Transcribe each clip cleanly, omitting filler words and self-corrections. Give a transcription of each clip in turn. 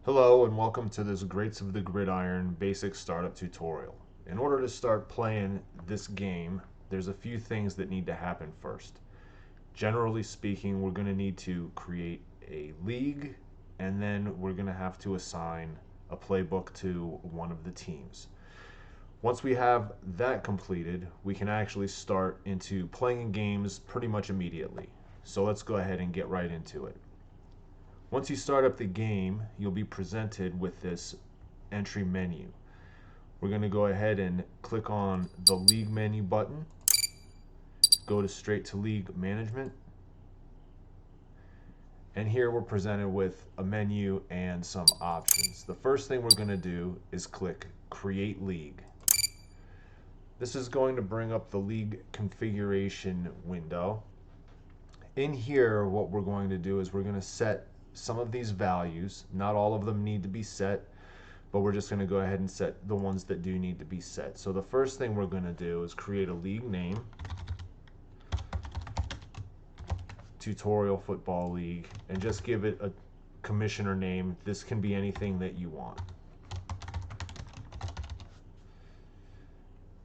Hello and welcome to this Greats of the Gridiron basic startup tutorial. In order to start playing this game, there's a few things that need to happen first. Generally speaking, we're going to need to create a league, and then we're going to have to assign a playbook to one of the teams. Once we have that completed, we can actually start into playing games pretty much immediately. So let's go ahead and get right into it. Once you start up the game, you'll be presented with this entry menu. We're going to go ahead and click on the League menu button, go to straight to League Management, and here we're presented with a menu and some options. The first thing we're going to do is click Create League. This is going to bring up the league configuration window. In here, what we're going to do is we're going to set some of these values. Not all of them need to be set, but we're just going to go ahead and set the ones that do need to be set. So the first thing we're going to do is create a league name, Tutorial Football League, and just give it a commissioner name. This can be anything that you want.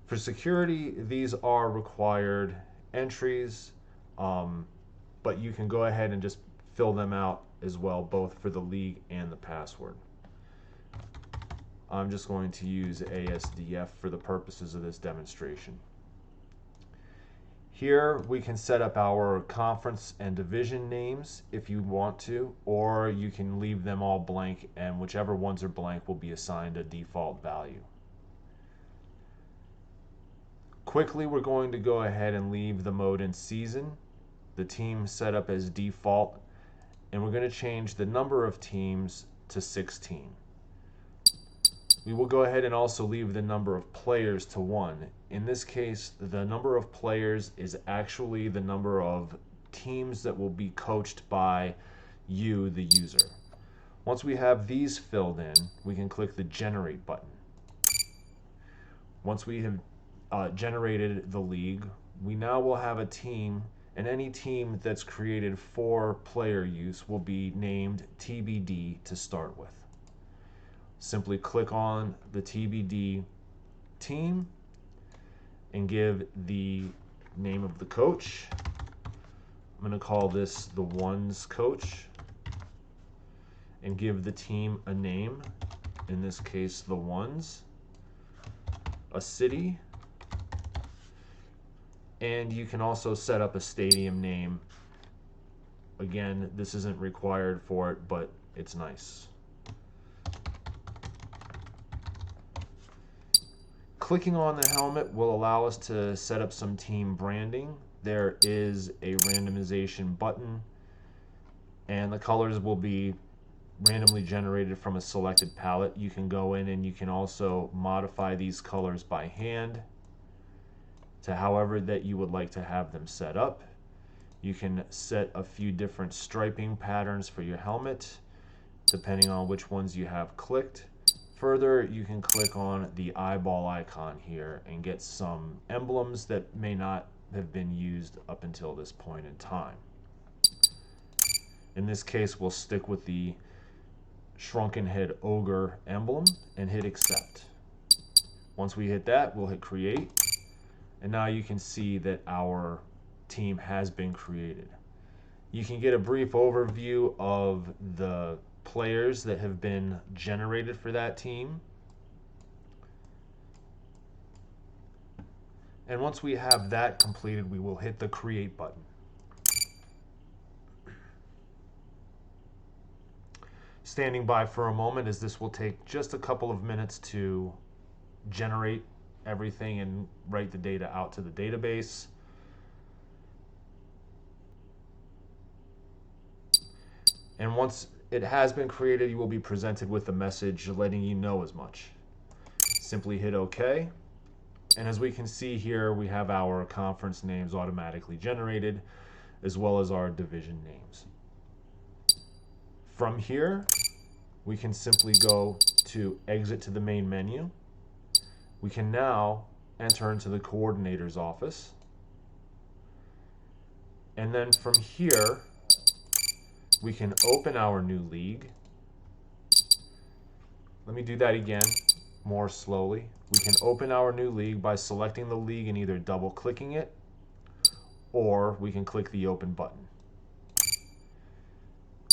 For security, these are required entries, but you can go ahead and just fill them out as well, both for the league and the password. I'm just going to use ASDF for the purposes of this demonstration. Here we can set up our conference and division names if you want to, or you can leave them all blank, and whichever ones are blank will be assigned a default value. Quickly, we're going to go ahead and leave the mode in season, the team set up as default, and we're going to change the number of teams to 16. We will go ahead and also leave the number of players to 1. In this case, the number of players is actually the number of teams that will be coached by you, the user. Once we have these filled in, we can click the Generate button. Once we have generated the league, we now will have a team, and any team that's created for player use will be named TBD to start with. Simply click on the TBD team and give the name of the coach. I'm going to call this the ones coach, and give the team a name, in this case the ones, a city, and you can also set up a stadium name. Again, this isn't required for it, but it's nice. Clicking on the helmet will allow us to set up some team branding. There is a randomization button, and the colors will be randomly generated from a selected palette. You can go in and you can also modify these colors by hand to however that you would like to have them set up. You can set a few different striping patterns for your helmet, depending on which ones you have clicked. Further, you can click on the eyeball icon here and get some emblems that may not have been used up until this point in time. In this case, we'll stick with the shrunken head ogre emblem and hit accept. Once we hit that, we'll hit create, and now you can see that our team has been created. You can get a brief overview of the players that have been generated for that team. And once we have that completed, we will hit the create button. Standing by for a moment, as this will take just a couple of minutes to generate everything and write the data out to the database. And once it has been created, you will be presented with a message letting you know as much. Simply hit OK. And as we can see here, we have our conference names automatically generated, as well as our division names. From here, we can simply go to exit to the main menu. We can now enter into the coordinator's office. And then from here, we can open our new league, let me do that again more slowly. We can open our new league by selecting the league and either double clicking it, or we can click the open button.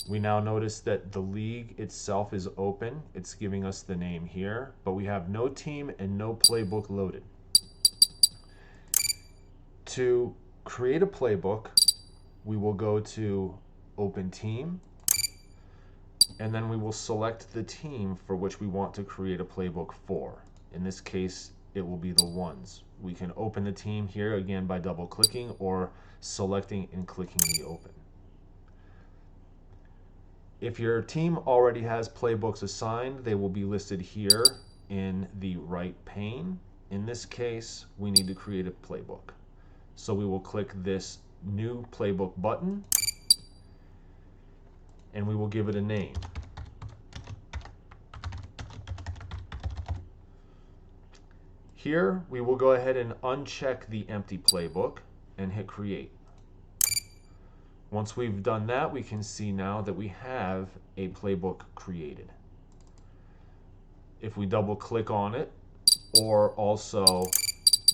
We now notice that the league itself is open. It's giving us the name here, but we have no team and no playbook loaded. To create a playbook, we will go to Open Team, and then we will select the team for which we want to create a playbook for. In this case, it will be the ones. We can open the team here again by double clicking or selecting and clicking the open. If your team already has playbooks assigned, they will be listed here in the right pane. In this case, we need to create a playbook. So we will click this new playbook button, and we will give it a name. Here, we will go ahead and uncheck the empty playbook and hit create. Once we've done that, we can see now that we have a playbook created. If we double click on it, or also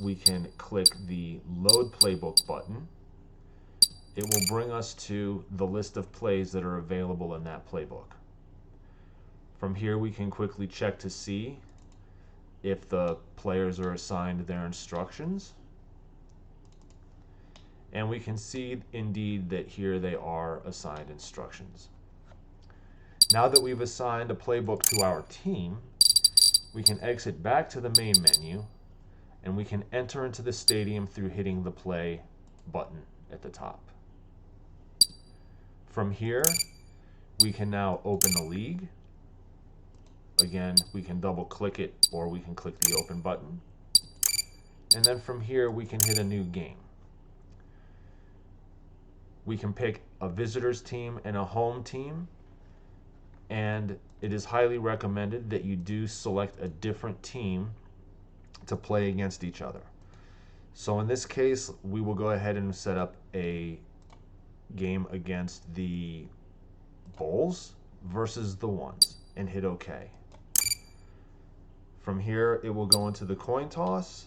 we can click the load playbook button, it will bring us to the list of plays that are available in that playbook. From here, we can quickly check to see if the players are assigned their instructions. And we can see indeed that here they are assigned instructions. Now that we've assigned a playbook to our team, we can exit back to the main menu, and we can enter into the stadium through hitting the play button at the top. From here, we can now open the league. Again, we can double click it, or we can click the open button. And then from here, we can hit a new game. We can pick a visitor's team and a home team, and it is highly recommended that you do select a different team to play against each other. So in this case, we will go ahead and set up a game against the Bulls versus the Ones and hit OK. From here, it will go into the coin toss,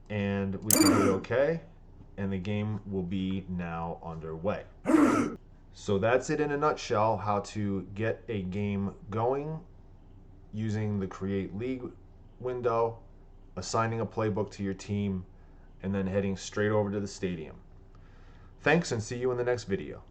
and we can hit OK, and the game will be now underway. So that's it in a nutshell, how to get a game going using the Create League window, assigning a playbook to your team, and then heading straight over to the stadium. Thanks, and see you in the next video.